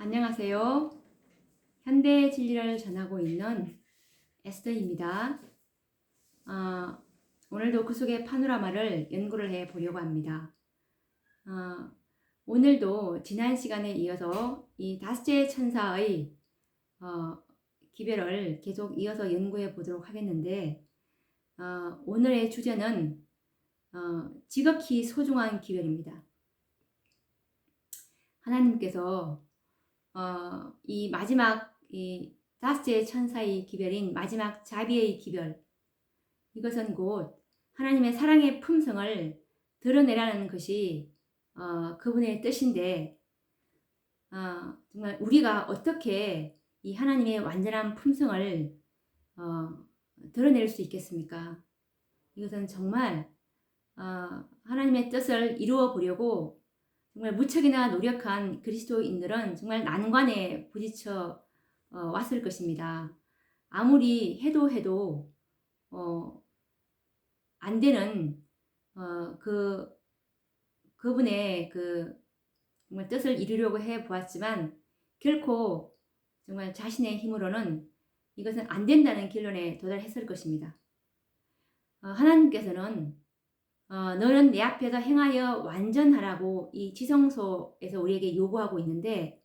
안녕하세요. 현대의 진리를 전하고 있는 에스더입니다. 오늘도 그 속의 파노라마를 연구를 해 보려고 합니다. 오늘도 지난 시간에 이어서 이 다섯째 천사의 기별을 계속 이어서 연구해 보도록 하겠는데, 오늘의 주제는 지극히 소중한 기별입니다. 하나님께서 이 마지막 이 다섯째 천사의 기별인 마지막 자비의 기별, 이것은 곧 하나님의 사랑의 품성을 드러내라는 것이 그분의 뜻인데, 정말 우리가 어떻게 이 하나님의 완전한 품성을 드러낼 수 있겠습니까? 이것은 정말 하나님의 뜻을 이루어 보려고 정말 무척이나 노력한 그리스도인들은 정말 난관에 부딪혀 왔을 것입니다. 아무리 해도 안 되는 그분의 정말 뜻을 이루려고 해 보았지만 결코 정말 자신의 힘으로는 이것은 안 된다는 결론에 도달했을 것입니다. 하나님께서는 너는 내 앞에서 행하여 완전하라고 이 지성소에서 우리에게 요구하고 있는데,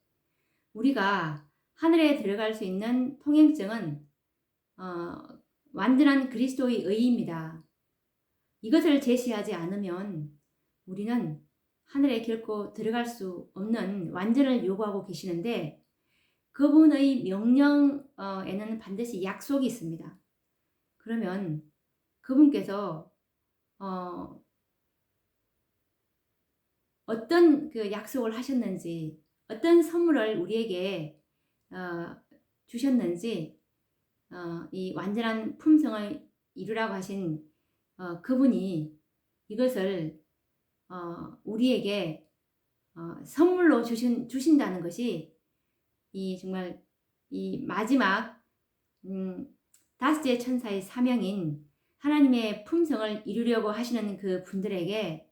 우리가 하늘에 들어갈 수 있는 통행증은 완전한 그리스도의 의입니다. 이것을 제시하지 않으면 우리는 하늘에 결코 들어갈 수 없는 완전을 요구하고 계시는데, 그분의 명령에는 반드시 약속이 있습니다. 그러면 그분께서 어떤 그 약속을 하셨는지, 어떤 선물을 우리에게 주셨는지, 이 완전한 품성을 이루라고 하신 그분이 이것을 우리에게 선물로 주신다는 것이 이 정말 이 마지막 다섯째 천사의 사명인 하나님의 품성을 이루려고 하시는 그 분들에게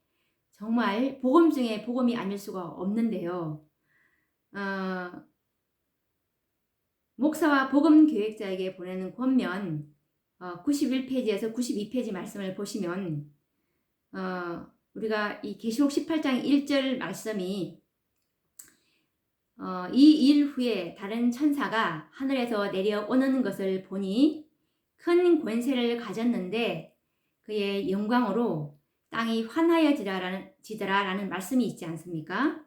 정말 복음 중에 복음이 아닐 수가 없는데요. 목사와 복음 교역자에게 보내는 권면 91페이지에서 92페이지 말씀을 보시면 우리가 이 계시록 18장 1절 말씀이 이 일 후에 다른 천사가 하늘에서 내려오는 것을 보니 큰 권세를 가졌는데 그의 영광으로 땅이 환하여지더라라는 말씀이 있지 않습니까?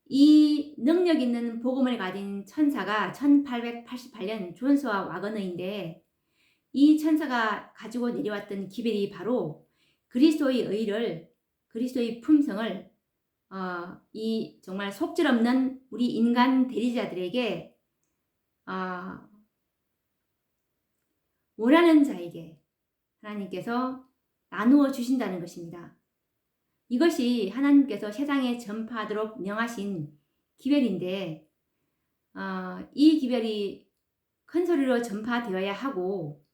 이 능력 있는 복음을 가진 천사가 1888년 존스와 와거너인데, 이 천사가 가지고 내려왔던 기별이 바로 그리스도의 의를, 그리스도의 품성을 이 정말 속절없는 우리 인간 대리자들에게 원하는 자에게 하나님께서 나누어 주신다는 것입니다. 이것이 하나님께서 세상에 전파하도록 명하신 기별인데, 이 기별이 큰 소리로 전파되어야 하고,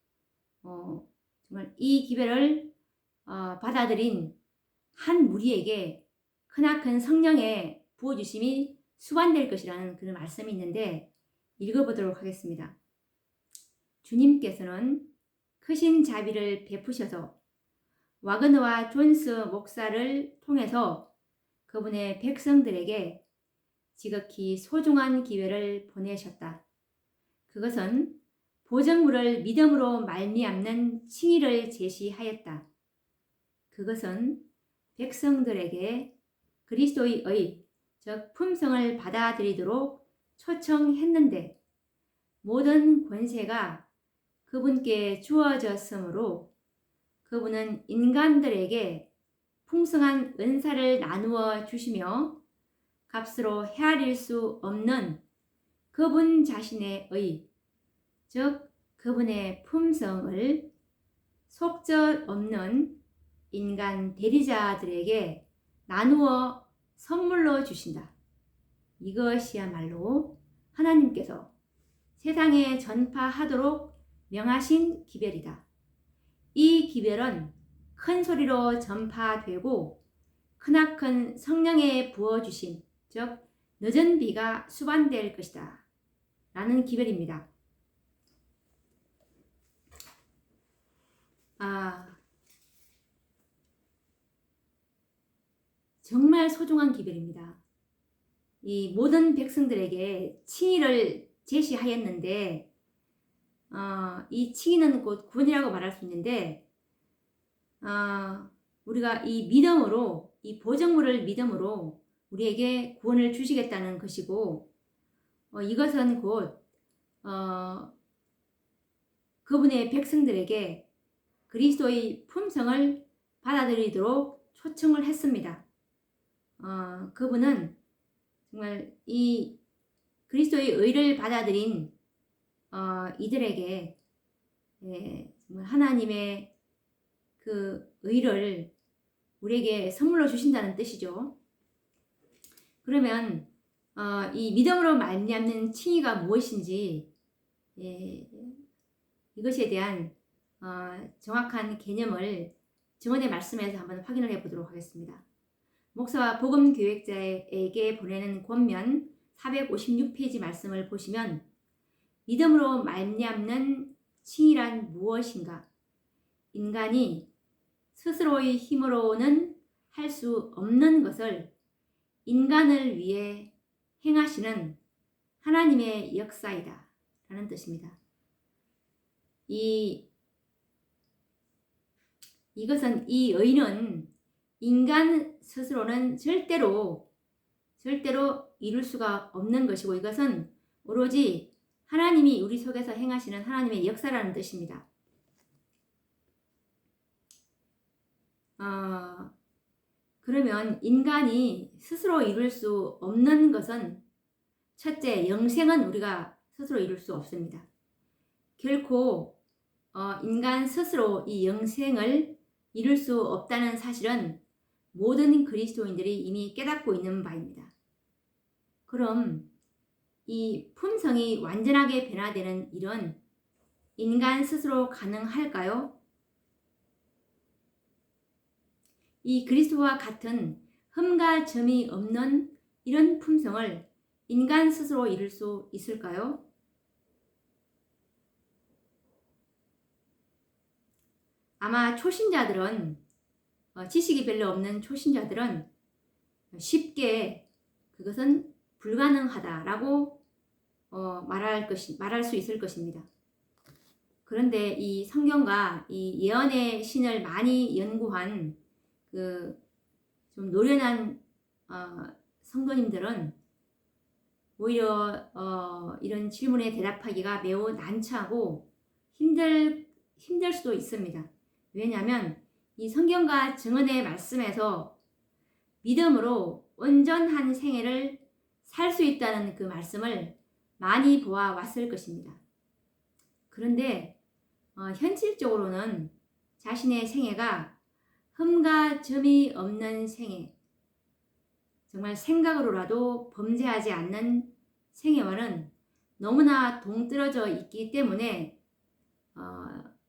정말 이 기별을 받아들인 한 무리에게 크나큰 성령의 부어주심이 수반될 것이라는 그런 말씀이 있는데, 읽어보도록 하겠습니다. 주님께서는 크신 자비를 베푸셔서 와그너와 존스 목사를 통해서 그분의 백성들에게 지극히 소중한 기회를 보내셨다. 그것은 보정물을 믿음으로 말미암는 칭의를 제시하였다. 그것은 백성들에게 그리스도의 의, 즉 품성을 받아들이도록 초청했는데, 모든 권세가 그분께 주어졌으므로 그분은 인간들에게 풍성한 은사를 나누어 주시며 값으로 헤아릴 수 없는 그분 자신의 의, 즉 그분의 품성을 속절 없는 인간 대리자들에게 나누어 선물로 주신다. 이것이야말로 하나님께서 세상에 전파하도록 명하신 기별이다. 이 기별은 큰 소리로 전파되고 크나큰 성령의 부어주심, 즉 늦은 비가 수반될 것이다 라는 기별입니다. 정말 소중한 기별입니다. 이 모든 백성들에게 칭의를 제시하였는데 이 칭의는 곧 구원이라고 말할 수 있는데 우리가 이 믿음으로 이 보정물을 믿음으로 우리에게 구원을 주시겠다는 것이고 이것은 곧 그분의 백성들에게 그리스도의 품성을 받아들이도록 초청을 했습니다. 그분은 정말 이 그리스도의 의를 받아들인 이들에게 정말 하나님의 그 의를 우리에게 선물로 주신다는 뜻이죠. 그러면 이 믿음으로 말미암는 칭의가 무엇인지 이것에 대한 정확한 개념을 증언의 말씀에서 한번 확인을 해보도록 하겠습니다. 목사와 복음교역자에게 보내는 권면 456페이지 말씀을 보시면 믿음으로 말미암는 칭의란 무엇인가? 인간이 스스로의 힘으로는 할 수 없는 것을 인간을 위해 행하시는 하나님의 역사이다 라는 뜻입니다. 이것은 이 의는 인간 스스로는 절대로 이룰 수가 없는 것이고 이것은 오로지 하나님이 우리 속에서 행하시는 하나님의 역사라는 뜻입니다. 그러면 인간이 스스로 이룰 수 없는 것은 첫째, 영생은 우리가 스스로 이룰 수 없습니다. 결코 인간 스스로 이 영생을 이룰 수 없다는 사실은 모든 그리스도인들이 이미 깨닫고 있는 바입니다. 그럼 이 품성이 완전하게 변화되는 일은 인간 스스로 가능할까요? 이 그리스도와 같은 흠과 점이 없는 이런 품성을 인간 스스로 이룰 수 있을까요? 아마 초신자들은 지식이 별로 없는 초신자들은 쉽게 그것은 불가능하다라고 말할 수 있을 것입니다. 그런데 이 성경과 이 예언의 신을 많이 연구한 좀 노련한 성도님들은 오히려 이런 질문에 대답하기가 매우 난처하고 힘들 수도 있습니다. 왜냐하면 이 성경과 증언의 말씀에서 믿음으로 온전한 생애를 살 수 있다는 그 말씀을 많이 보아왔을 것입니다. 그런데 현실적으로는 자신의 생애가 흠과 점이 없는 생애, 정말 생각으로라도 범죄하지 않는 생애와는 너무나 동떨어져 있기 때문에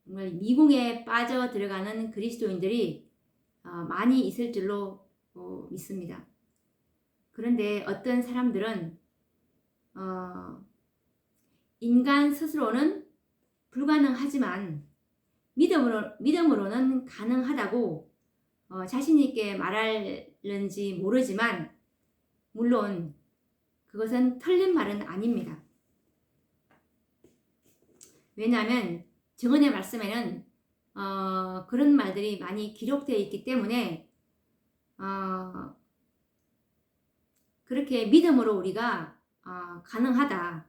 정말 미궁에 빠져 들어가는 그리스도인들이 많이 있을 줄로 믿습니다. 그런데 어떤 사람들은 인간 스스로는 불가능하지만 믿음으로는 가능하다고 자신 있게 말하는지 모르지만 물론 그것은 틀린 말은 아닙니다. 왜냐하면 증언의 말씀에는 그런 말들이 많이 기록되어 있기 때문에 그렇게 믿음으로 우리가 가능하다라고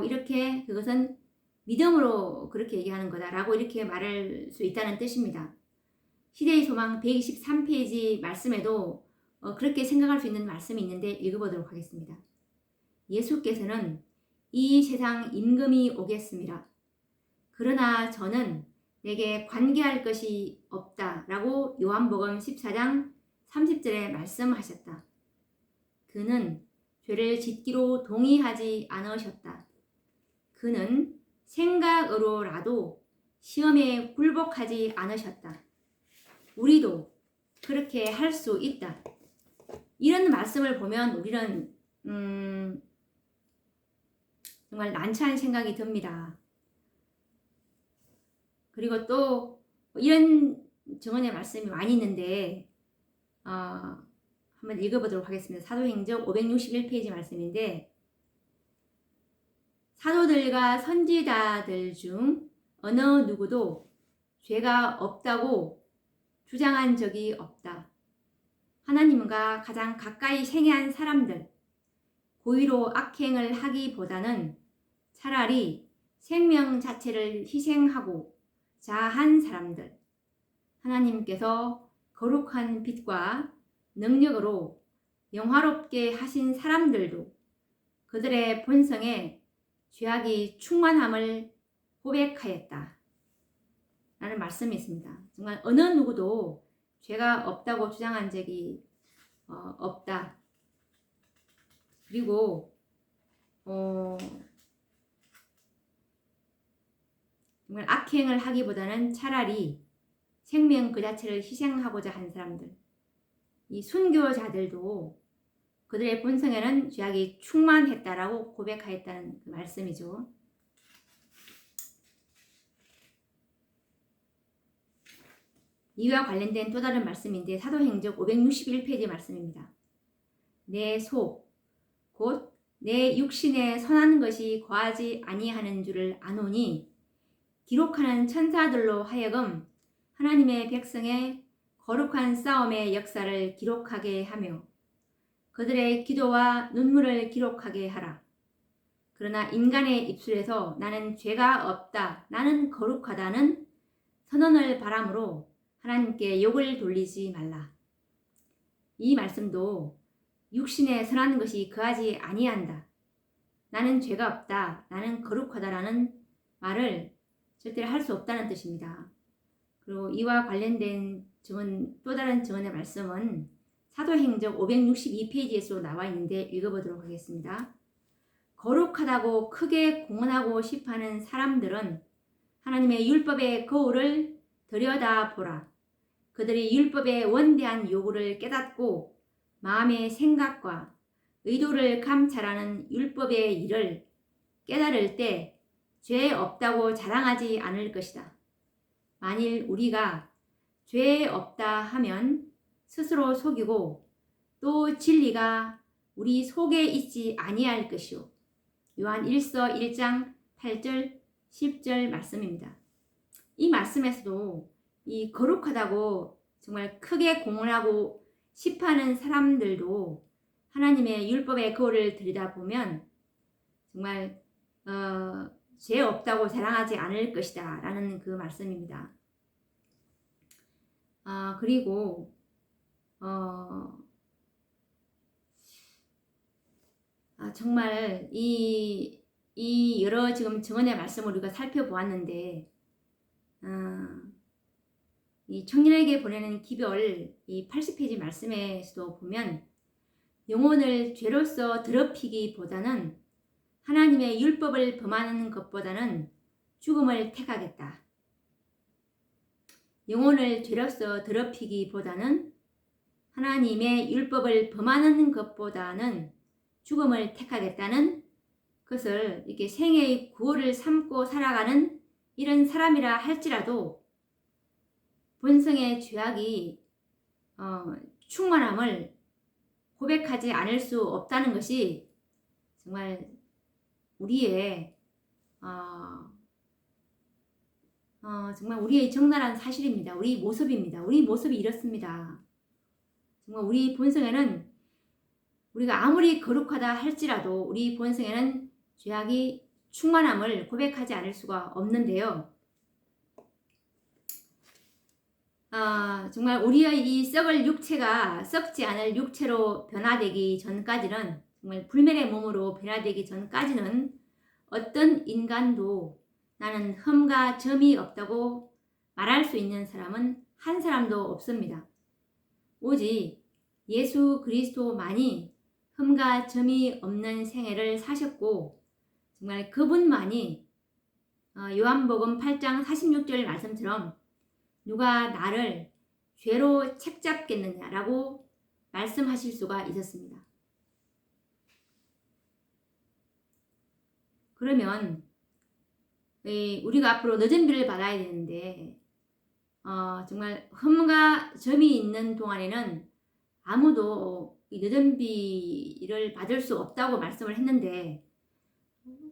이렇게 그것은 믿음으로 그렇게 얘기하는 거다라고 이렇게 말할 수 있다는 뜻입니다. 시대의 소망 123페이지 말씀에도 그렇게 생각할 수 있는 말씀이 있는데 읽어보도록 하겠습니다. 예수께서는 이 세상 임금이 오겠습니다. 그러나 저는 내게 관계할 것이 없다 라고 요한복음 14장 30절에 말씀하셨다. 그는 죄를 짓기로 동의하지 않으셨다. 그는 생각으로라도 시험에 굴복하지 않으셨다. 우리도 그렇게 할 수 있다. 이런 말씀을 보면 우리는 정말 난처한 생각이 듭니다. 그리고 또 이런 증언의 말씀이 많이 있는데 한번 읽어보도록 하겠습니다. 사도행전 561페이지 말씀인데, 사도들과 선지자들 중 어느 누구도 죄가 없다고 주장한 적이 없다. 하나님과 가장 가까이 생애한 사람들, 고의로 악행을 하기보다는 차라리 생명 자체를 희생하고자 한 사람들, 하나님께서 거룩한 빛과 능력으로 영화롭게 하신 사람들도 그들의 본성에 죄악이 충만함을 고백하였다 라는 말씀이 있습니다. 정말 어느 누구도 죄가 없다고 주장한 적이 없다. 그리고 정말 악행을 하기보다는 차라리 생명 그 자체를 희생하고자 한 사람들, 이 순교자들도 그들의 본성에는 죄악이 충만했다라고 고백하였다는 그 말씀이죠. 이와 관련된 또 다른 말씀인데, 사도행전 561페이지 말씀입니다. 내 속, 곧 내 육신에 선한 것이 거하지 아니하는 줄을 아노니, 기록하는 천사들로 하여금 하나님의 백성의 거룩한 싸움의 역사를 기록하게 하며 그들의 기도와 눈물을 기록하게 하라. 그러나 인간의 입술에서 나는 죄가 없다, 나는 거룩하다는 선언을 바람으로 하나님께 욕을 돌리지 말라. 이 말씀도 육신에 선한 것이 거하지 아니한다, 나는 죄가 없다, 나는 거룩하다라는 말을 절대로 할 수 없다는 뜻입니다. 그리고 이와 관련된 증언, 또 다른 증언의 말씀은 사도행전 562페이지에서 나와 있는데 읽어보도록 하겠습니다. 거룩하다고 크게 공언하고 싶어하는 사람들은 하나님의 율법의 거울을 들여다보라. 그들이 율법의 원대한 요구를 깨닫고 마음의 생각과 의도를 감찰하는 율법의 일을 깨달을 때 죄 없다고 자랑하지 않을 것이다. 만일 우리가 죄 없다 하면 스스로 속이고 또 진리가 우리 속에 있지 아니할 것이요. 요한 1서 1장 8절 10절 말씀입니다. 이 말씀에서도 이 거룩하다고 정말 크게 공언하고 싶어하는 사람들도 하나님의 율법의 거울을 들여다보면 정말 죄 없다고 자랑하지 않을 것이다 라는 그 말씀입니다. 그리고 정말 이 여러 지금 증언의 말씀을 우리가 살펴보았는데, 이 청년에게 보내는 기별 이 80페이지 말씀에서도 보면 영혼을 죄로서 더럽히기보다는 하나님의 율법을 범하는 것보다는 죽음을 택하겠다. 영혼을 죄로서 더럽히기보다는 하나님의 율법을 범하는 것보다는 죽음을 택하겠다는 것을 이렇게 생애의 구호를 삼고 살아가는 이런 사람이라 할지라도 본성의 죄악이 충만함을 고백하지 않을 수 없다는 것이 정말 우리의 정말 우리의 적나라한 사실입니다. 우리 모습입니다. 우리 모습이 이렇습니다. 정말 우리 본성에는 우리가 아무리 거룩하다 할지라도 우리 본성에는 죄악이 충만함을 고백하지 않을 수가 없는데요. 정말 우리의 이 썩을 육체가 썩지 않을 육체로 변화되기 전까지는, 정말 불멸의 몸으로 변화되기 전까지는 어떤 인간도 나는 흠과 점이 없다고 말할 수 있는 사람은 한 사람도 없습니다. 오직 예수 그리스도만이 흠과 점이 없는 생애를 사셨고, 정말 그분만이 요한복음 8장 46절 말씀처럼 누가 나를 죄로 책잡겠느냐라고 말씀하실 수가 있었습니다. 그러면 우리가 앞으로 늦은 비를 받아야 되는데 정말 흠과 점이 있는 동안에는 아무도 이 늦은 비를 받을 수 없다고 말씀을 했는데,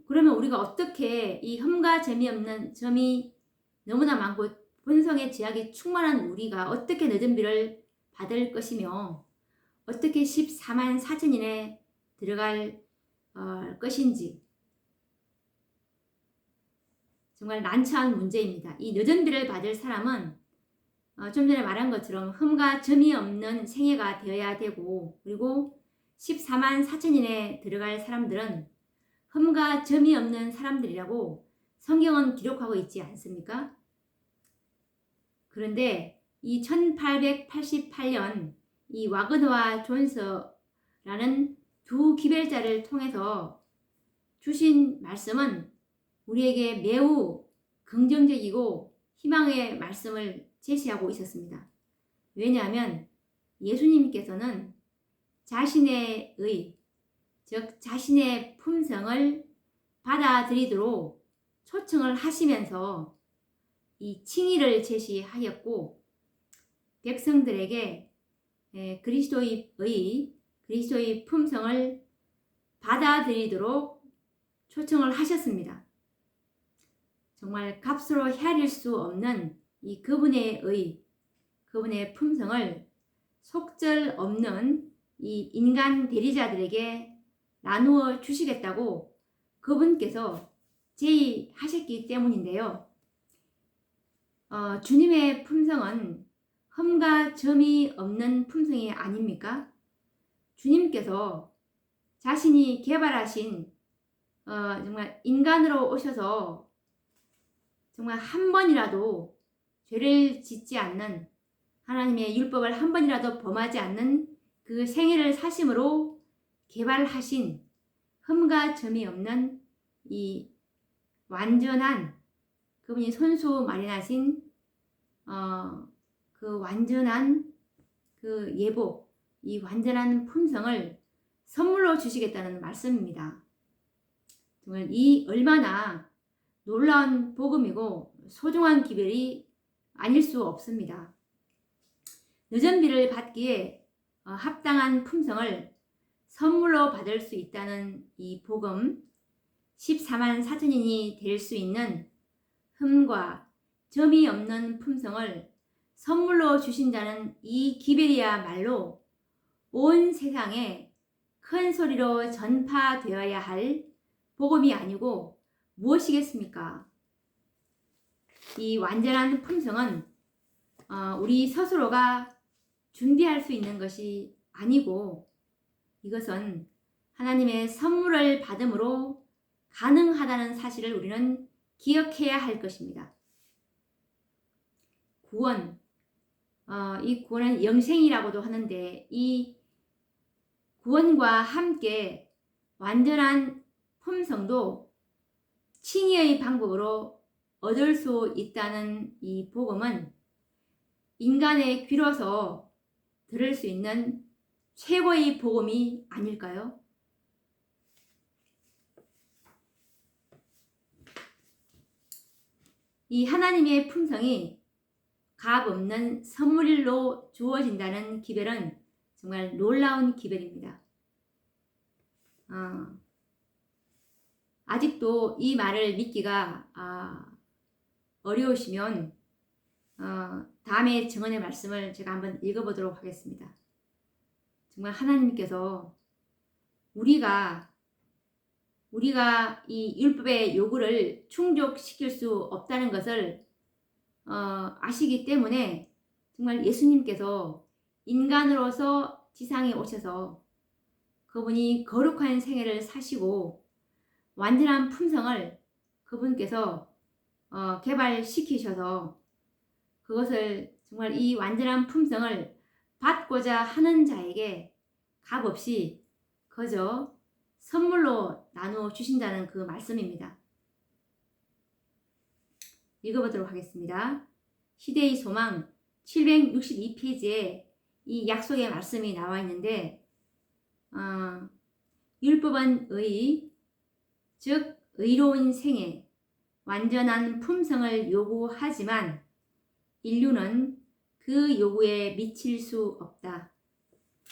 그러면 우리가 어떻게 이 흠과 점이 너무나 많고 본성의 제약이 충만한 우리가 어떻게 늦은 비를 받을 것이며 어떻게 14만 4천인에 들어갈 것인지 정말 난처한 문제입니다. 이 늦은 비를 받을 사람은 좀 전에 말한 것처럼 흠과 점이 없는 생애가 되어야 되고, 그리고 14만 4천인에 들어갈 사람들은 흠과 점이 없는 사람들이라고 성경은 기록하고 있지 않습니까? 그런데 이 1888년 이 와그너와 존스라는 두 기별자를 통해서 주신 말씀은 우리에게 매우 긍정적이고 희망의 말씀을 제시하고 있었습니다. 왜냐하면 예수님께서는 자신의 즉 자신의 품성을 받아들이도록 초청을 하시면서 이 칭의를 제시하였고, 백성들에게 그리스도의 품성을 받아들이도록 초청을 하셨습니다. 정말 값으로 헤아릴 수 없는 이 그분의 그분의 품성을 속절없는 이 인간 대리자들에게 나누어 주시겠다고 그분께서 제의하셨기 때문인데요. 주님의 품성은 흠과 점이 없는 품성이 아닙니까? 주님께서 자신이 개발하신 정말 인간으로 오셔서 정말 한 번이라도 죄를 짓지 않는, 하나님의 율법을 한 번이라도 범하지 않는 그 생애를 사심으로 개발하신 흠과 점이 없는 이 완전한, 그분이 손수 마련하신 그 완전한 그 예복, 이 완전한 품성을 선물로 주시겠다는 말씀입니다. 정말 이 얼마나 놀라운 복음이고 소중한 기별이 아닐 수 없습니다. 늦은 비를 받기에 합당한 품성을 선물로 받을 수 있다는 이 복음, 14만 4천인이 될 수 있는 흠과 점이 없는 품성을 선물로 주신다는 이 기별이야말로 온 세상에 큰 소리로 전파되어야 할 복음이 아니고 무엇이겠습니까? 이 완전한 품성은 우리 스스로가 준비할 수 있는 것이 아니고, 이것은 하나님의 선물을 받음으로 가능하다는 사실을 우리는 기억해야 할 것입니다. 구원, 이 구원은 영생이라고도 하는데, 이 구원과 함께 완전한 품성도 칭의의 방법으로 얻을 수 있다는 이 복음은 인간의 귀로서 들을 수 있는 최고의 복음이 아닐까요? 이 하나님의 품성이 값 없는 선물로 주어진다는 기별은 정말 놀라운 기별입니다. 아직도 이 말을 믿기가 어려우시면 다음에 증언의 말씀을 제가 한번 읽어보도록 하겠습니다. 정말 하나님께서 우리가 이 율법의 요구를 충족시킬 수 없다는 것을 아시기 때문에 정말 예수님께서 인간으로서 지상에 오셔서 그분이 거룩한 생애를 사시고 완전한 품성을 그분께서 개발시키셔서 그것을 정말 이 완전한 품성을 받고자 하는 자에게 값없이 그저 선물로 나누어 주신다는 그 말씀입니다. 읽어보도록 하겠습니다. 시대의 소망 762페이지에 이 약속의 말씀이 나와 있는데, 율법은 즉 의로운 생애, 완전한 품성을 요구하지만 인류는 그 요구에 미칠 수 없다.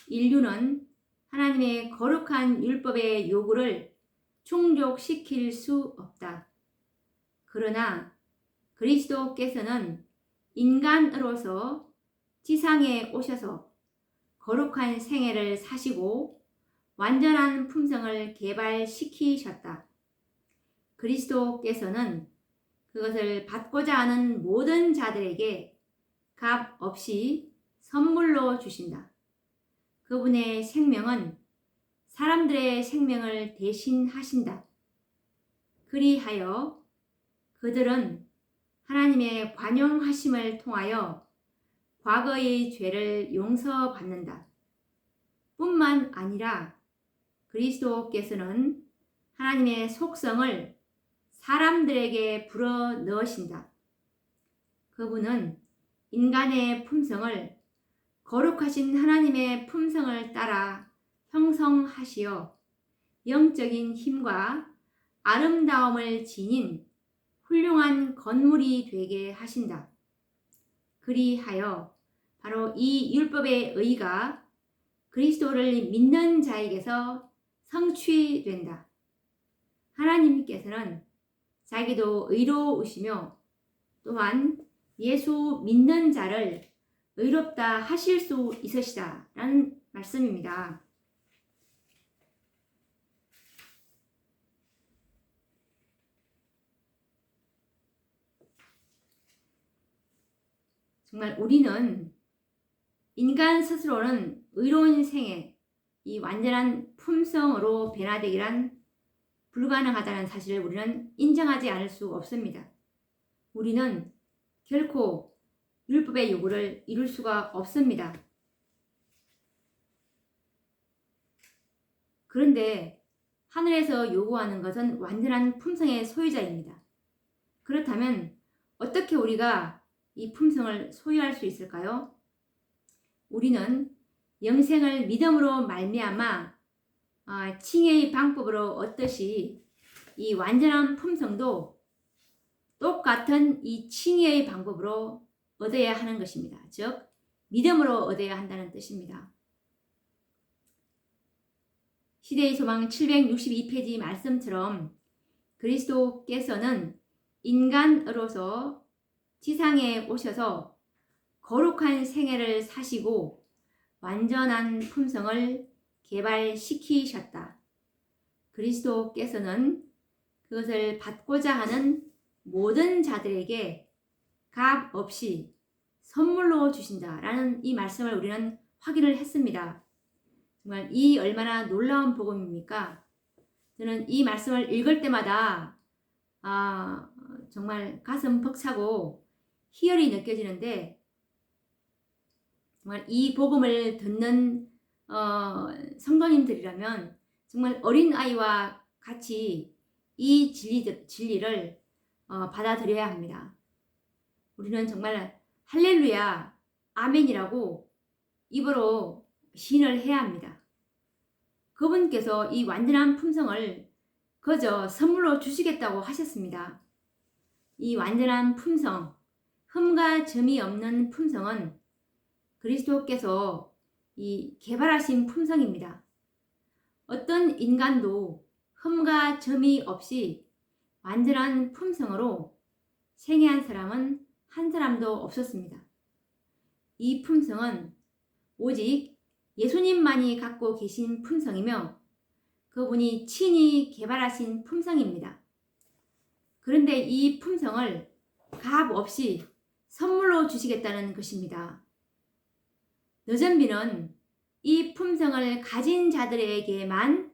인류는 하나님의 거룩한 율법의 요구를 충족시킬 수 없다. 그러나 그리스도께서는 인간으로서 지상에 오셔서 거룩한 생애를 사시고 완전한 품성을 개발시키셨다. 그리스도께서는 그것을 받고자 하는 모든 자들에게 값 없이 선물로 주신다. 그분의 생명은 사람들의 생명을 대신하신다. 그리하여 그들은 하나님의 관용하심을 통하여 과거의 죄를 용서받는다. 뿐만 아니라 그리스도께서는 하나님의 속성을 사람들에게 불어 넣으신다. 그분은 인간의 품성을 거룩하신 하나님의 품성을 따라 형성하시어 영적인 힘과 아름다움을 지닌 훌륭한 건물이 되게 하신다. 그리하여 바로 이 율법의 의가 그리스도를 믿는 자에게서 성취된다. 하나님께서는 자기도 의로우시며 또한 예수 믿는 자를 의롭다 하실 수 있으시다 라는 말씀입니다. 정말 우리는 인간 스스로는 의로운 생애, 이 완전한 품성으로 변화되기란 불가능하다는 사실을 우리는 인정하지 않을 수 없습니다. 우리는 결코 율법의 요구를 이룰 수가 없습니다. 그런데 하늘에서 요구하는 것은 완전한 품성의 소유자입니다. 그렇다면 어떻게 우리가 이 품성을 소유할 수 있을까요? 우리는 영생을 믿음으로 말미암아 칭의의 방법으로 얻듯이 이 완전한 품성도 똑같은 이 칭의의 방법으로 얻어야 하는 것입니다. 즉 믿음으로 얻어야 한다는 뜻입니다. 시대의 소망 762페이지 말씀처럼 그리스도께서는 인간으로서 지상에 오셔서 거룩한 생애를 사시고 완전한 품성을 개발시키셨다. 그리스도께서는 그것을 받고자 하는 모든 자들에게 값 없이 선물로 주신다라는 이 말씀을 우리는 확인을 했습니다. 정말 이 얼마나 놀라운 복음입니까? 저는 이 말씀을 읽을 때마다 정말 가슴 벅차고 희열이 느껴지는데 정말 이 복음을 듣는 성도님들이라면 정말 어린아이와 같이 이 진리를 받아들여야 합니다. 우리는 정말 할렐루야, 아멘이라고 입으로 시인을 해야 합니다. 그분께서 이 완전한 품성을 그저 선물로 주시겠다고 하셨습니다. 이 완전한 품성, 흠과 점이 없는 품성은 그리스도께서 이 개발하신 품성입니다. 어떤 인간도 흠과 점이 없이 완전한 품성으로 생애한 사람은 한 사람도 없었습니다. 이 품성은 오직 예수님만이 갖고 계신 품성이며 그분이 친히 개발하신 품성입니다. 그런데 이 품성을 값 없이 선물로 주시겠다는 것입니다. 늦은 비는 이 품성을 가진 자들에게만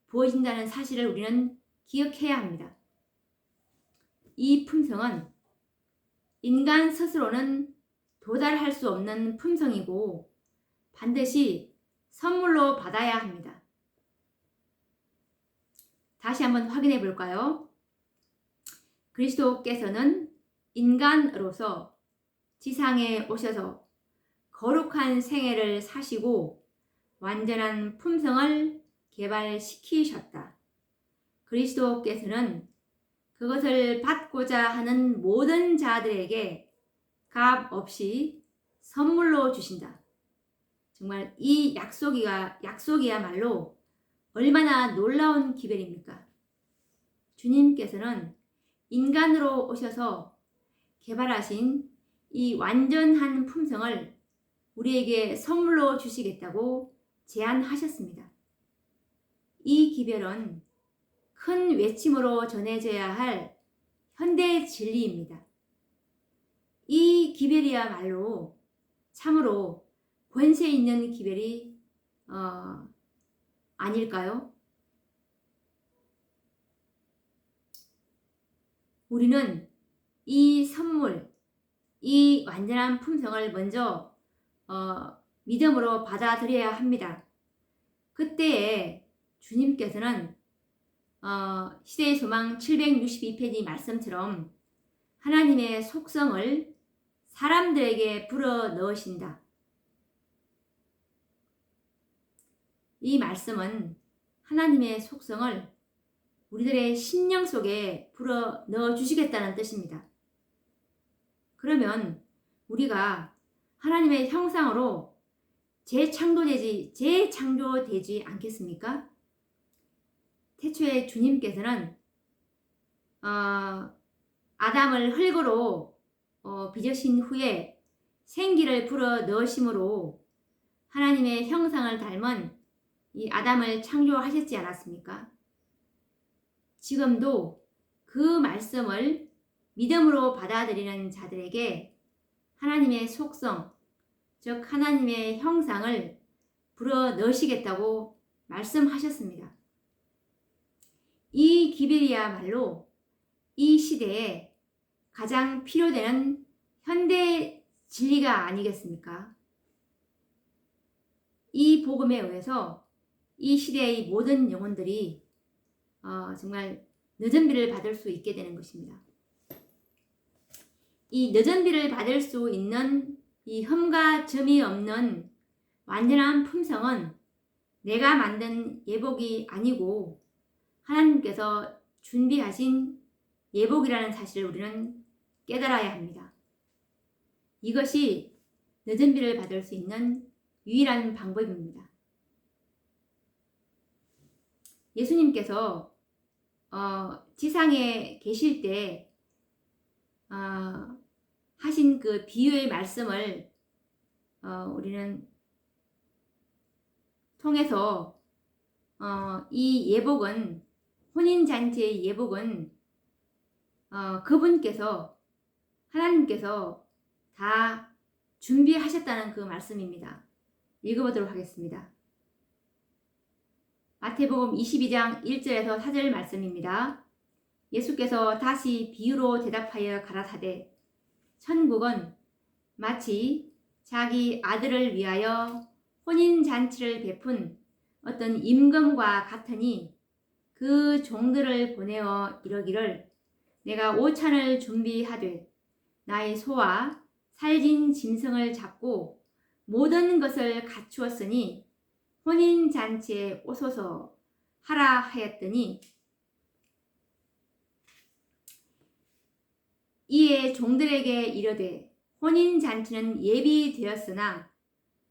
부어진다는 사실을 우리는 기억해야 합니다. 이 품성은 인간 스스로는 도달할 수 없는 품성이고 반드시 선물로 받아야 합니다. 다시 한번 확인해 볼까요? 그리스도께서는 인간으로서 지상에 오셔서 거룩한 생애를 사시고 완전한 품성을 개발시키셨다. 그리스도께서는 그것을 받고자 하는 모든 자들에게 값 없이 선물로 주신다. 정말 이 약속이야말로 얼마나 놀라운 기별입니까? 주님께서는 인간으로 오셔서 개발하신 이 완전한 품성을 우리에게 선물로 주시겠다고 제안하셨습니다. 이 기별은 큰 외침으로 전해져야 할 현대 진리입니다. 이 기별이야말로 참으로 권세 있는 기별이 아닐까요? 우리는 이 선물, 이 완전한 품성을 먼저 믿음으로 받아들여야 합니다. 그때에 주님께서는 시대의 소망 762페이지 말씀처럼 하나님의 속성을 사람들에게 불어 넣으신다. 이 말씀은 하나님의 속성을 우리들의 심령 속에 불어 넣어 주시겠다는 뜻입니다. 그러면 우리가 하나님의 형상으로 재창조되지 않겠습니까? 태초에 주님께서는 아담을 흙으로 빚으신 후에 생기를 불어 넣으심으로 하나님의 형상을 닮은 이 아담을 창조하셨지 않았습니까? 지금도 그 말씀을 믿음으로 받아들이는 자들에게 하나님의 속성, 즉 하나님의 형상을 불어 넣으시겠다고 말씀하셨습니다. 이 기별이야말로 이 시대에 가장 필요되는 현대 진리가 아니겠습니까? 이 복음에 의해서 이 시대의 모든 영혼들이 정말 늦은 비를 받을 수 있게 되는 것입니다. 이 늦은 비를 받을 수 있는 이 흠과 점이 없는 완전한 품성은 내가 만든 예복이 아니고 하나님께서 준비하신 예복이라는 사실을 우리는 깨달아야 합니다. 이것이 늦은 비를 받을 수 있는 유일한 방법입니다. 예수님께서 지상에 계실 때 하신 그 비유의 말씀을 우리는 통해서 이 예복은 혼인잔치의 예복은 그분께서 하나님께서 다 준비하셨다는 그 말씀입니다. 읽어보도록 하겠습니다. 마태복음 22장 1절에서 4절 말씀입니다. 예수께서 다시 비유로 대답하여 가라사대 천국은 마치 자기 아들을 위하여 혼인잔치를 베푼 어떤 임금과 같으니 그 종들을 보내어 이러기를 내가 오찬을 준비하되 나의 소와 살진 짐승을 잡고 모든 것을 갖추었으니 혼인잔치에 오소서 하라 하였더니 이에 종들에게 이르되 혼인잔치는 예비되었으나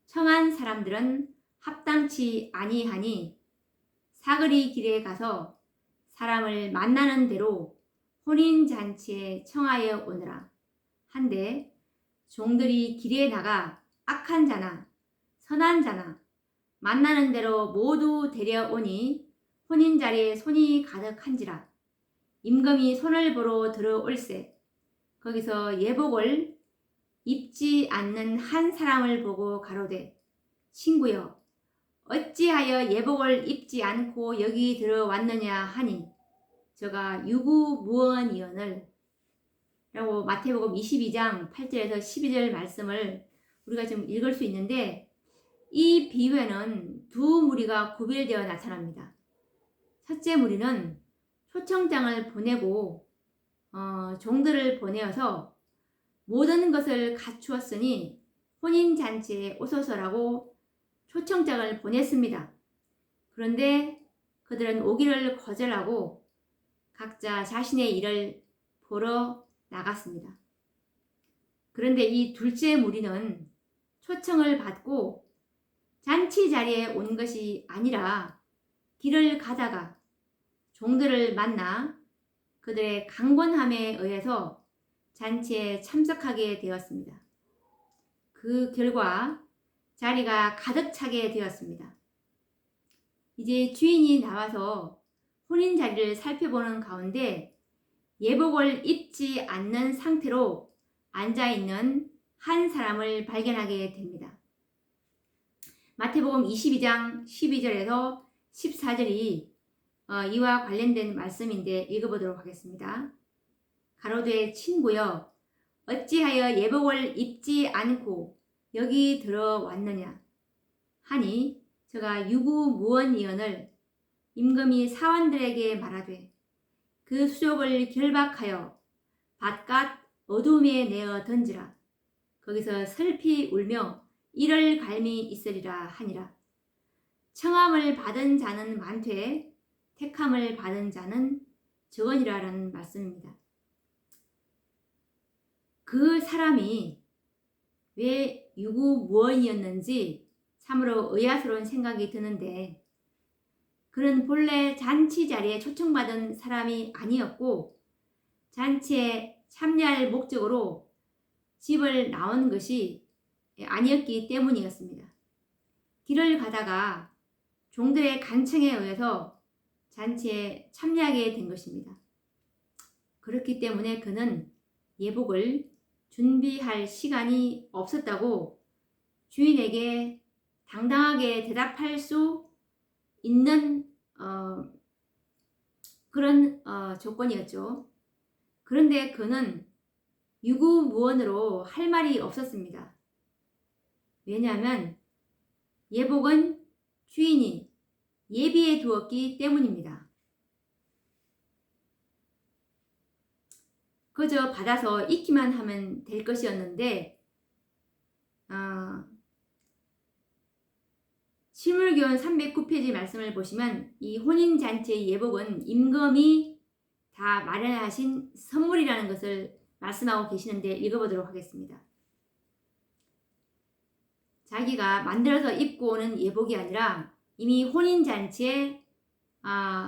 청한 사람들은 합당치 아니하니 사거리 길에 가서 사람을 만나는 대로 혼인잔치에 청하여 오느라 한데 종들이 길에 나가 악한 자나 선한 자나 만나는 대로 모두 데려오니 혼인자리에 손이 가득한지라 임금이 손을 보러 들어올세 거기서 예복을 입지 않는 한 사람을 보고 가로되 친구여 어찌하여 예복을 입지 않고 여기 들어왔느냐 하니 저가 유구무원이언을 라고 마태복음 22장 8절에서 12절 말씀을 우리가 좀 읽을 수 있는데 이 비유에는 두 무리가 구별되어 나타납니다. 첫째 무리는 초청장을 보내고 종들을 보내어서 모든 것을 갖추었으니 혼인잔치에 오소서라고 초청장을 보냈습니다. 그런데 그들은 오기를 거절하고 각자 자신의 일을 보러 나갔습니다. 그런데 이 둘째 무리는 초청을 받고 잔치 자리에 온 것이 아니라 길을 가다가 종들을 만나 그들의 강권함에 의해서 잔치에 참석하게 되었습니다. 그 결과 자리가 가득 차게 되었습니다. 이제 주인이 나와서 혼인 자리를 살펴보는 가운데 예복을 입지 않는 상태로 앉아있는 한 사람을 발견하게 됩니다. 마태복음 22장 12절에서 14절이 이와 관련된 말씀인데 읽어보도록 하겠습니다. 가로되 친구여 어찌하여 예복을 입지 않고 여기 들어왔느냐 하니 저가 유구무원이언을 임금이 사환들에게 말하되 그 수족을 결박하여 바깥 어둠에 내어 던지라. 거기서 슬피 울며 이를 갈미 있으리라 하니라. 청함을 받은 자는 많되 택함을 받은 자는 적으니라라는 말씀입니다. 그 사람이 왜 유구무원이었는지 참으로 의아스러운 생각이 드는데 그는 본래 잔치 자리에 초청받은 사람이 아니었고 잔치에 참여할 목적으로 집을 나온 것이 아니었기 때문이었습니다. 길을 가다가 종들의 간청에 의해서 잔치에 참여하게 된 것입니다. 그렇기 때문에 그는 예복을 준비할 시간이 없었다고 주인에게 당당하게 대답할 수 있는 그런 조건이었죠. 그런데 그는 유구무원으로 할 말이 없었습니다. 왜냐하면 예복은 주인이 예비해 두었기 때문입니다. 그저 받아서 입기만 하면 될 것이었는데 실물교훈 309페이지 말씀을 보시면 이 혼인잔치의 예복은 임금이 다 마련하신 선물이라는 것을 말씀하고 계시는데 읽어보도록 하겠습니다. 자기가 만들어서 입고 오는 예복이 아니라 이미 혼인잔치에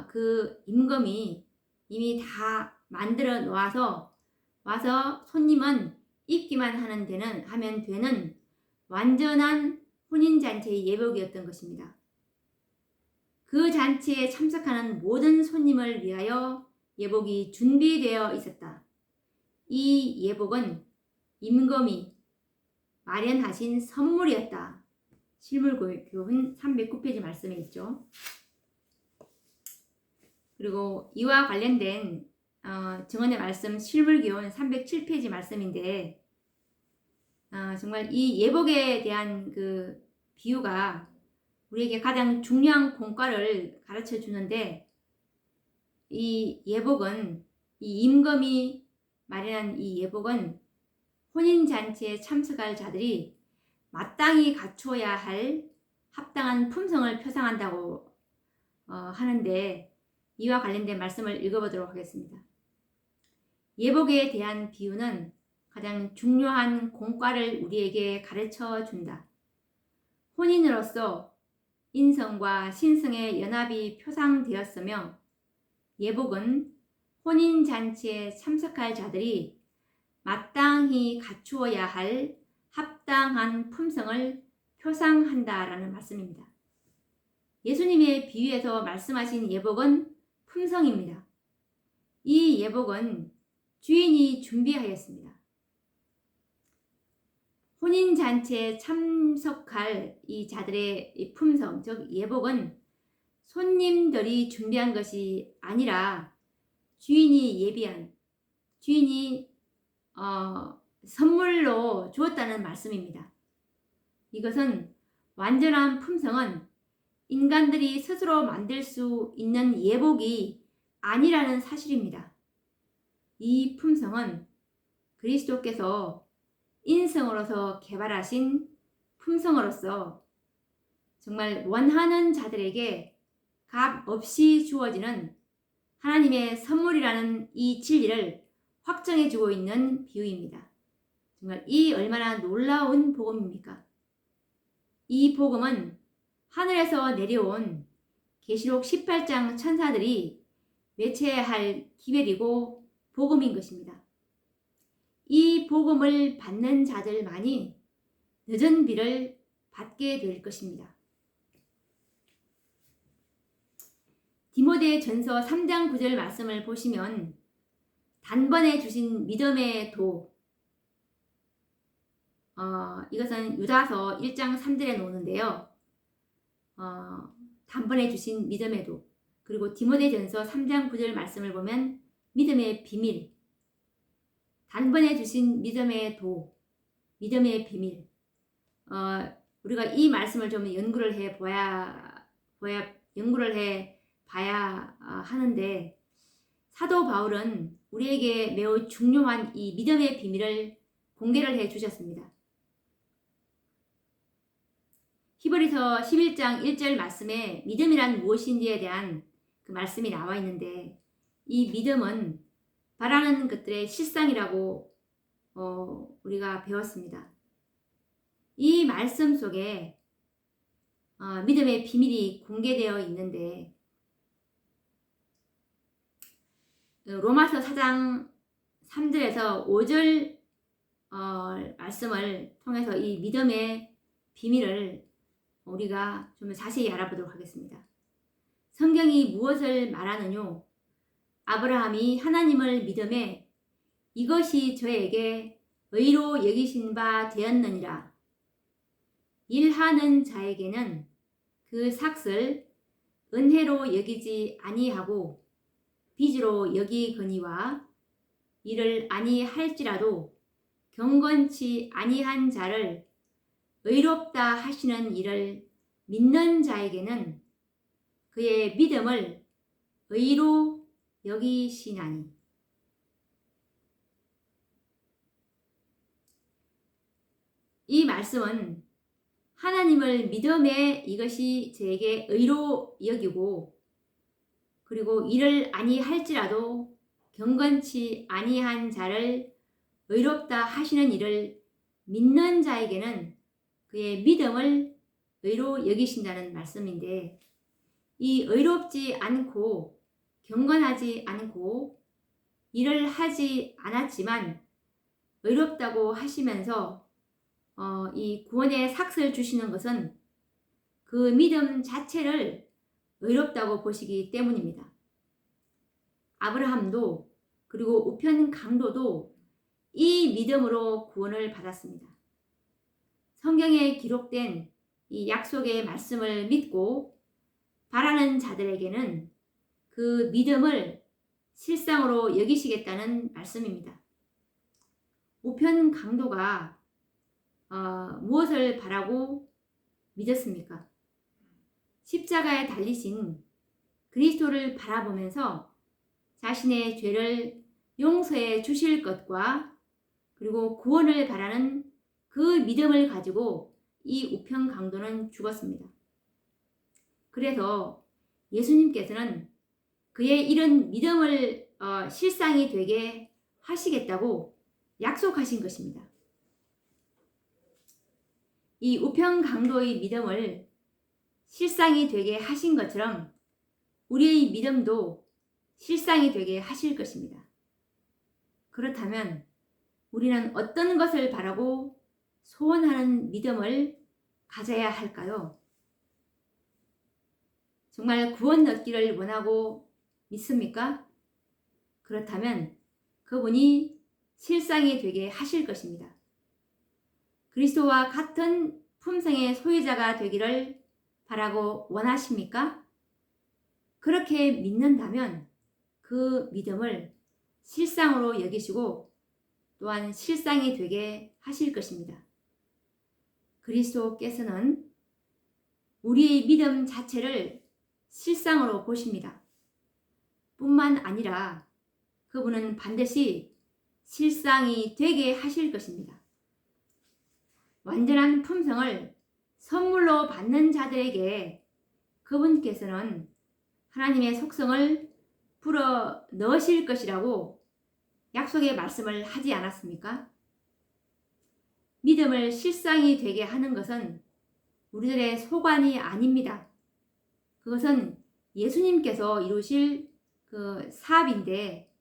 그 임금이 이미 다 만들어 놓아서 와서 손님은 입기만 하면 되는 완전한 혼인잔치의 예복이었던 것입니다. 그 잔치에 참석하는 모든 손님을 위하여 예복이 준비되어 있었다. 이 예복은 임금이 마련하신 선물이었다. 실물교훈 309페이지 말씀에 있죠. 그리고 이와 관련된 증언의 말씀 실물교훈 307페이지 말씀인데 정말 이 예복에 대한 그 비유가 우리에게 가장 중요한 공과를 가르쳐 주는데 이 예복은 이 임금이 마련한 이 예복은 혼인잔치에 참석할 자들이 마땅히 갖추어야 할 합당한 품성을 표상한다고 하는데 이와 관련된 말씀을 읽어보도록 하겠습니다. 예복에 대한 비유는 가장 중요한 공과를 우리에게 가르쳐 준다. 혼인으로서 인성과 신성의 연합이 표상되었으며 예복은 혼인잔치에 참석할 자들이 마땅히 갖추어야 할 합당한 품성을 표상한다라는 말씀입니다. 예수님의 비유에서 말씀하신 예복은 품성입니다. 이 예복은 주인이 준비하였습니다. 혼인잔치에 참석할 이 자들의 이 품성, 즉 예복은 손님들이 준비한 것이 아니라 주인이 예비한, 주인이 선물로 주었다는 말씀입니다. 이것은 완전한 품성은 인간들이 스스로 만들 수 있는 예복이 아니라는 사실입니다. 이 품성은 그리스도께서 인성으로서 개발하신 품성으로서 정말 원하는 자들에게 값 없이 주어지는 하나님의 선물이라는 이 진리를 확정해주고 있는 비유입니다. 정말 이 얼마나 놀라운 복음입니까? 이 복음은 하늘에서 내려온 계시록 18장 천사들이 외쳐야 할 기별이고 복음인 것입니다. 이 복음을 받는 자들만이 늦은 비를 받게 될 것입니다. 디모데 전서 3장 9절 말씀을 보시면 단번에 주신 믿음의 도, 이것은 유다서 1장 3절에 나오는데요. 단번에 주신 믿음의 도, 그리고 디모데 전서 3장 9절 말씀을 보면 믿음의 비밀, 단번에 주신 믿음의 도, 믿음의 비밀. 우리가 이 말씀을 좀 연구를 해 봐야 하는데, 사도 바울은 우리에게 매우 중요한 이 믿음의 비밀을 공개를 해 주셨습니다. 히브리서 11장 1절 말씀에 믿음이란 무엇인지에 대한 그 말씀이 나와 있는데, 이 믿음은 바라는 것들의 실상이라고 우리가 배웠습니다. 이 말씀 속에 믿음의 비밀이 공개되어 있는데, 로마서 4장 3절에서 5절 말씀을 통해서 이 믿음의 비밀을 우리가 좀 자세히 알아보도록 하겠습니다. 성경이 무엇을 말하느뇨? 아브라함이 하나님을 믿음에 이것이 저에게 의로 여기신 바 되었느니라. 일하는 자에게는 그 삭을 은혜로 여기지 아니하고 빚으로 여기거니와, 이를 아니할지라도 경건치 아니한 자를 의롭다 하시는 이를 믿는 자에게는 그의 믿음을 의로 여기시나니. 이 말씀은 하나님을 믿음에 이것이 저에게 의로 여기고, 그리고 이를 아니할지라도 경건치 아니한 자를 의롭다 하시는 이를 믿는 자에게는 그의 믿음을 의로 여기신다는 말씀인데, 이 의롭지 않고 경건하지 않고 일을 하지 않았지만 의롭다고 하시면서 이 구원의 삭을 주시는 것은 그 믿음 자체를 의롭다고 보시기 때문입니다. 아브라함도 그리고 우편 강도도 이 믿음으로 구원을 받았습니다. 성경에 기록된 이 약속의 말씀을 믿고 바라는 자들에게는 그 믿음을 실상으로 여기시겠다는 말씀입니다. 우편 강도가 무엇을 바라고 믿었습니까? 십자가에 달리신 그리스도를 바라보면서 자신의 죄를 용서해 주실 것과 그리고 구원을 바라는 그 믿음을 가지고 이 우편 강도는 죽었습니다. 그래서 예수님께서는 그의 이런 믿음을 실상이 되게 하시겠다고 약속하신 것입니다. 이 우편 강도의 믿음을 실상이 되게 하신 것처럼 우리의 믿음도 실상이 되게 하실 것입니다. 그렇다면 우리는 어떤 것을 바라고 소원하는 믿음을 가져야 할까요? 정말 구원 얻기를 원하고 믿습니까? 그렇다면 그분이 실상이 되게 하실 것입니다. 그리스도와 같은 품성의 소유자가 되기를 바라고 원하십니까? 그렇게 믿는다면 그 믿음을 실상으로 여기시고 또한 실상이 되게 하실 것입니다. 그리스도께서는 우리의 믿음 자체를 실상으로 보십니다. 뿐만 아니라 그분은 반드시 실상이 되게 하실 것입니다. 완전한 품성을 선물로 받는 자들에게 그분께서는 하나님의 속성을 불어 넣으실 것이라고 약속의 말씀을 하지 않았습니까? 믿음을 실상이 되게 하는 것은 우리들의 소관이 아닙니다. 그것은 예수님께서 이루실 그 사업인데,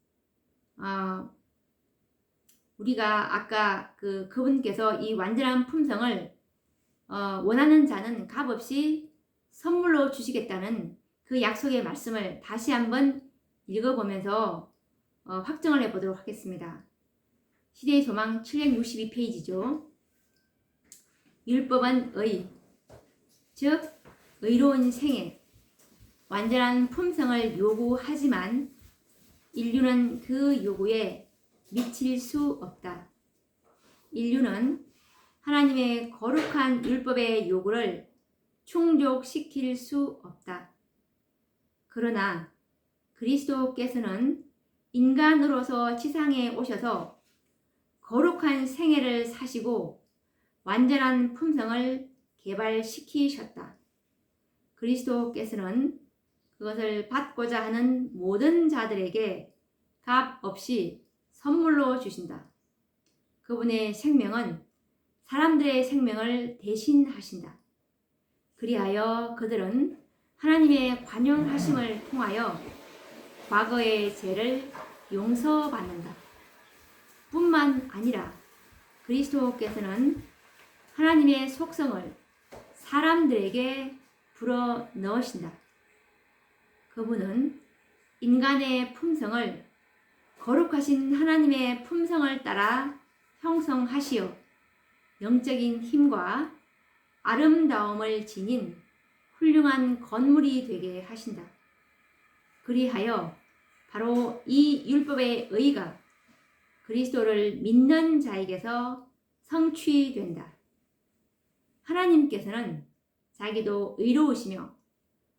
우리가 아까 그분께서 이 완전한 품성을 원하는 자는 값없이 선물로 주시겠다는 그 약속의 말씀을 다시 한번 읽어보면서 확정을 해보도록 하겠습니다. 시대의 소망 762페이지죠. 율법은 의, 즉 의로운 생애, 완전한 품성을 요구하지만 인류는 그 요구에 미칠 수 없다. 인류는 하나님의 거룩한 율법의 요구를 충족시킬 수 없다. 그러나 그리스도께서는 인간으로서 지상에 오셔서 거룩한 생애를 사시고 완전한 품성을 개발시키셨다. 그리스도께서는 그것을 받고자 하는 모든 자들에게 값 없이 선물로 주신다. 그분의 생명은 사람들의 생명을 대신하신다. 그리하여 그들은 하나님의 관용하심을 통하여 과거의 죄를 용서받는다. 뿐만 아니라 그리스도께서는 하나님의 속성을 사람들에게 불어 넣으신다. 그분은 인간의 품성을 거룩하신 하나님의 품성을 따라 형성하시어 영적인 힘과 아름다움을 지닌 훌륭한 건물이 되게 하신다. 그리하여 바로 이 율법의 의가 그리스도를 믿는 자에게서 성취된다. 하나님께서는 자기도 의로우시며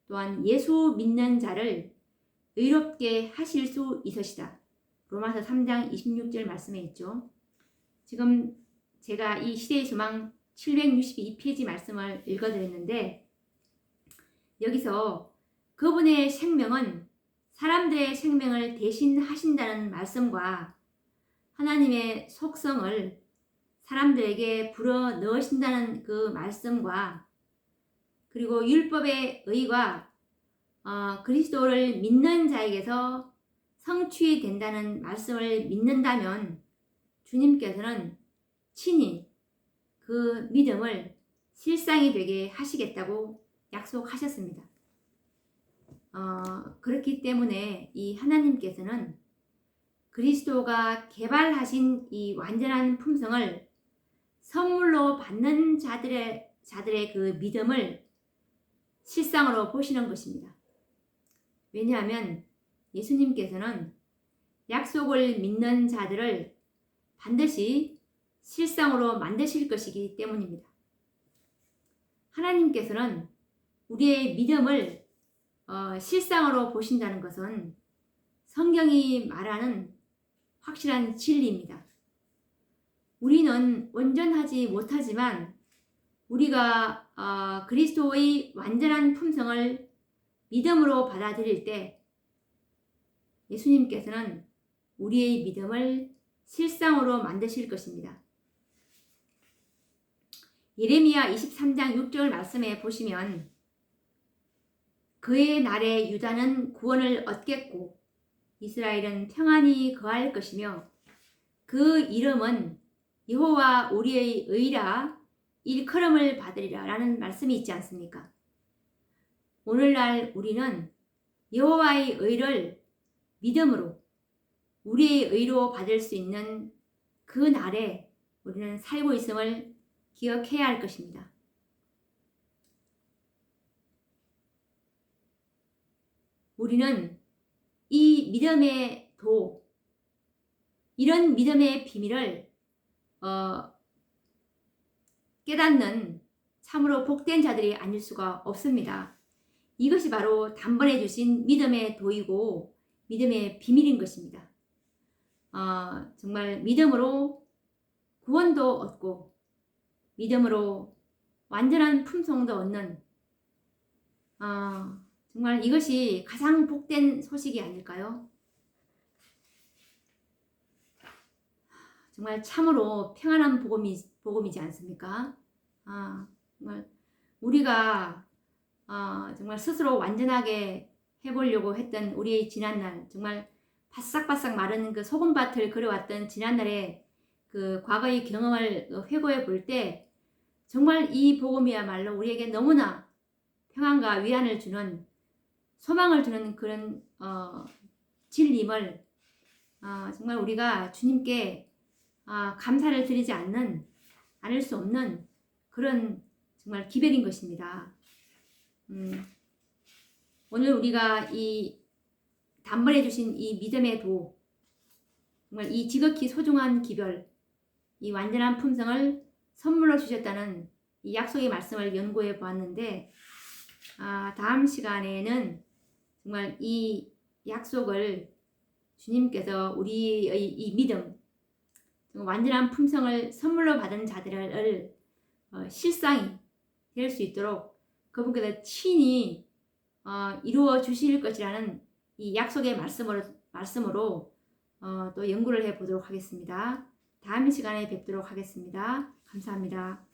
또한 예수 믿는 자를 의롭게 하실 수 있으시다. 로마서 3장 26절 말씀에 있죠. 지금 제가 이 시대의 소망 762페이지 말씀을 읽어드렸는데, 여기서 그분의 생명은 사람들의 생명을 대신하신다는 말씀과 하나님의 속성을 사람들에게 불어 넣으신다는 그 말씀과 그리고 율법의 의가 그리스도를 믿는 자에게서 성취된다는 말씀을 믿는다면 주님께서는 친히 그 믿음을 실상이 되게 하시겠다고 약속하셨습니다. 그렇기 때문에 이 하나님께서는 그리스도가 개발하신 이 완전한 품성을 선물로 받는 자들의 그 믿음을 실상으로 보시는 것입니다. 왜냐하면 예수님께서는 약속을 믿는 자들을 반드시 실상으로 만드실 것이기 때문입니다. 하나님께서는 우리의 믿음을 실상으로 보신다는 것은 성경이 말하는 확실한 진리입니다. 우리는 온전하지 못하지만 우리가 그리스도의 완전한 품성을 믿음으로 받아들일 때 예수님께서는 우리의 믿음을 실상으로 만드실 것입니다. 예레미야 23장 6절 말씀에 보시면 그의 날에 유다는 구원을 얻겠고 이스라엘은 평안히 거할 것이며 그 이름은 여호와 우리의 의라 일컬음을 받으리라 라는 말씀이 있지 않습니까? 오늘날 우리는 여호와의 의를 믿음으로 우리의 의로 받을 수 있는 그 날에 우리는 살고 있음을 기억해야 할 것입니다. 우리는 이 믿음의 이런 믿음의 비밀을 깨닫는 참으로 복된 자들이 아닐 수가 없습니다. 이것이 바로 단번에 주신 믿음의 도이고 믿음의 비밀인 것입니다. 정말 믿음으로 구원도 얻고 믿음으로 완전한 품성도 얻는 정말 이것이 가장 복된 소식이 아닐까요? 정말 참으로 평안한 복음이지 않습니까? 정말 우리가 정말 스스로 완전하게 해보려고 했던 우리의 지난날, 정말 바싹바싹 마른 그 소금밭을 그려왔던 지난날의 그 과거의 경험을 회고해 볼 때 정말 이 복음이야말로 우리에게 너무나 평안과 위안을 주는, 소망을 주는 그런 진리임을 정말 우리가 주님께 감사를 드리지 않을 수 없는 그런 정말 기별인 것입니다. 오늘 우리가 이 단번에 주신 이 믿음의 도, 정말 이 지극히 소중한 기별, 이 완전한 품성을 선물로 주셨다는 이 약속의 말씀을 연구해 보았는데, 다음 시간에는 정말 이 약속을 주님께서 우리의 이 믿음, 완전한 품성을 선물로 받은 자들을 실상이 될 수 있도록 그분께서 친히 이루어 주실 것이라는 이 약속의 말씀으로 또 연구를 해 보도록 하겠습니다. 다음 시간에 뵙도록 하겠습니다. 감사합니다.